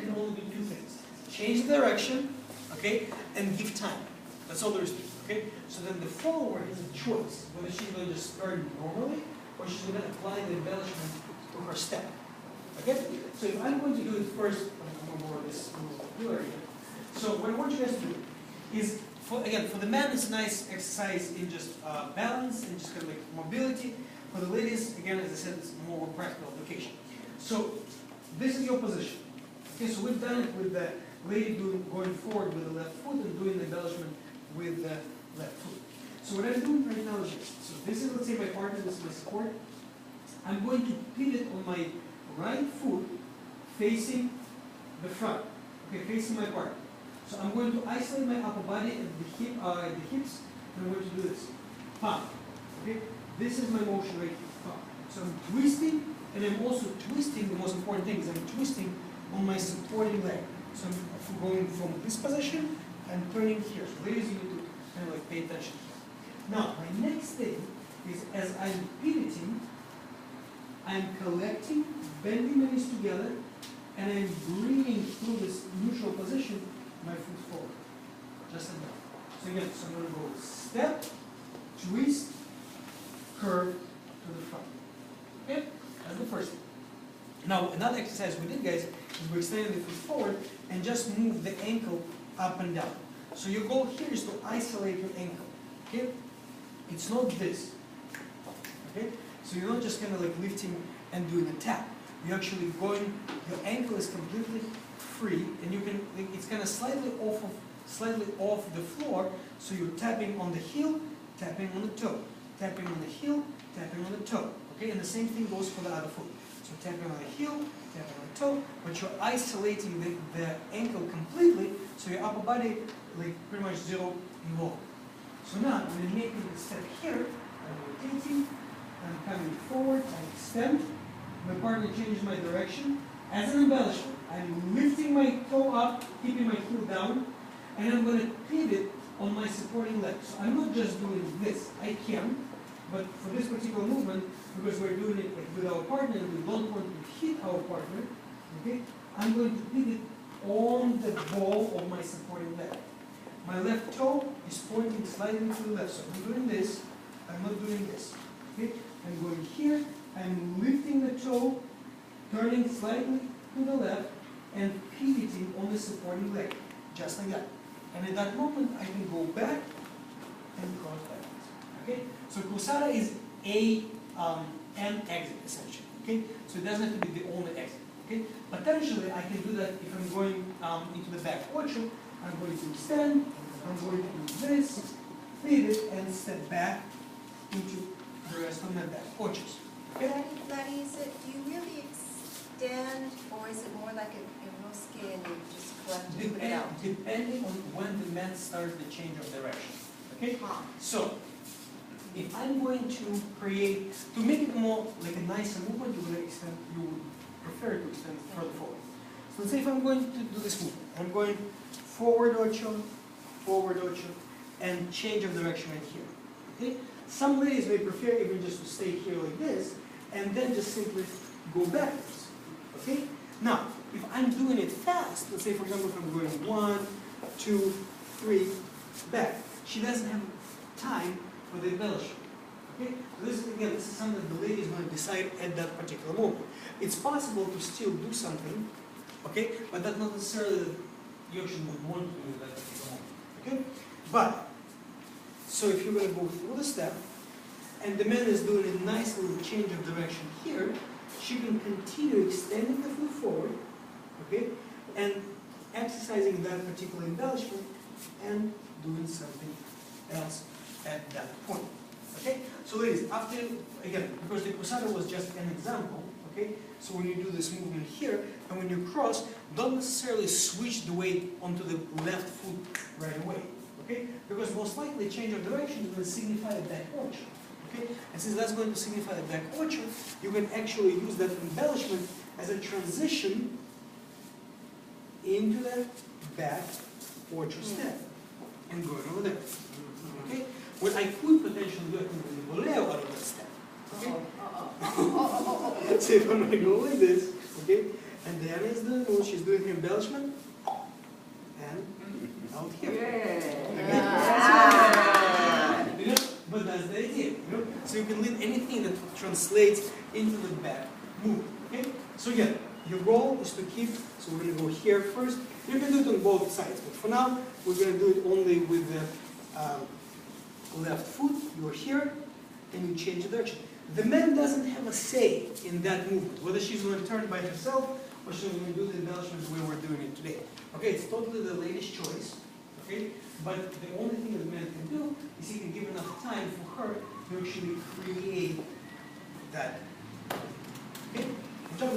can only do two things. Change the direction, okay, and give time. That's all there is to it, okay? So then the follower has a choice, whether she's going to just start normally, or she's going to apply the embellishment to her step. Okay? So if I'm going to do it first, I'm going to this here. So what I want you guys to do is, again, for the man, it's a nice exercise in just balance and just kind of like mobility. For the ladies, again, as I said, it's more practical application. So this is your position. Okay, so we've done it with the lady going forward with the left foot and doing the embellishment with the left foot. So what I'm doing right now is this. So this is, let's say, my partner, this is my support. I'm going to pivot on my right foot facing the front, okay, facing my partner. So I'm going to isolate my upper body and the hips, and I'm going to do this. Pump. Okay? This is my motion right here. Pump. So I'm twisting, and I'm also twisting, the most important thing is I'm twisting on my supporting leg. So I'm going from this position and turning here. So ladies, you need to kind of like pay attention here. Now, my next thing is as I'm pivoting, I'm collecting, bending my knees together, and I'm bringing through this neutral position my foot forward. Just like that. So again, so I'm going to go step, twist, curve to the front. Okay? That's the first thing. Now, another exercise we did, guys, is we're extending the foot forward and just move the ankle up and down. So your goal here is to isolate your ankle. Okay? It's not this. Okay? So you're not just kind of like lifting and doing a tap. You're actually going, your ankle is completely free, and you can, it's kind of slightly off the floor, so you're tapping on the heel, tapping on the toe, tapping on the heel, tapping on the toe. Okay, and the same thing goes for the other foot. So tapping on the heel, tapping on the toe, but you're isolating the ankle completely, so your upper body like pretty much zero involved. So now I'm going to make a step here, I'm rotating, I'm coming forward, I extend, my partner changes my direction. As an embellishment, I'm lifting my toe up, keeping my heel down, and I'm going to pivot on my supporting leg. So I'm not just doing this. I can, but for this particular movement, because we're doing it with our partner and we don't want to hit our partner, okay, I'm going to pivot on the ball of my supporting leg. My left toe is pointing slightly to the left. So I'm doing this, I'm not doing this. Okay? I'm going here, I'm lifting the toe, turning slightly to the left, and pivoting on the supporting leg, just like that. And at that moment, I can go back and cross backwards. Okay? So cruzada is an exit, essentially. Okay? So it doesn't have to be the only exit. Okay? Potentially, I can do that if I'm going into the back ocho. I'm going to extend, I'm going to do this, pivot, and step back into the rest of my back oches. Okay? Vladi, do you really extend, or is it more like a real skin and you just collect and put it out? Depending on when the man starts the change of direction. Okay? So, if I'm going to create, to make it more like a nicer movement, you would prefer to extend further forward. So let's say if I'm going to do this movement, I'm going forward ocho, and change of direction right here. Okay? Some ladies may prefer even just to stay here like this, and then just simply go backwards. Okay? Now, if I'm doing it fast, let's say for example if I'm going 1, 2, 3, back, she doesn't have time for the embellishment. Okay? So this is, again, this is something that the lady is going to decide at that particular moment. It's possible to still do something, okay, but that's not necessarily that you actually would want to do that particular moment. Okay? But, so if you're going to go through the step, and the man is doing a nice little change of direction here, she can continue extending the foot forward, okay, and exercising that particular embellishment and doing something else at that point. Okay? So ladies, after, again, because the cruzada was just an example, okay, so when you do this movement here, and when you cross, don't necessarily switch the weight onto the left foot right away, okay? Because most likely change of direction is going to signify a back ocho, okay? And since that's going to signify a back ocho, you can actually use that embellishment as a transition into that back ocho step and going over there, okay? What I could potentially do, I can do the voleo out of that step. Okay? So if I'm going to go like this, okay, And Diana is doing what she's doing her embellishment. And out here. You know, but that's the idea. You know? So you can lead anything that translates into the back move. Okay? So yeah, your goal is to keep, so we're going to go here first. You can do it on both sides, but for now, we're going to do it only with the left foot. You're here, and you change the direction. The man doesn't have a say in that movement, whether she's going to turn by herself or she's going to do the embellishment the way we're doing it today. Okay, it's totally the lady's choice. Okay, but the only thing that the man can do is he can give enough time for her to actually create that. Okay, which are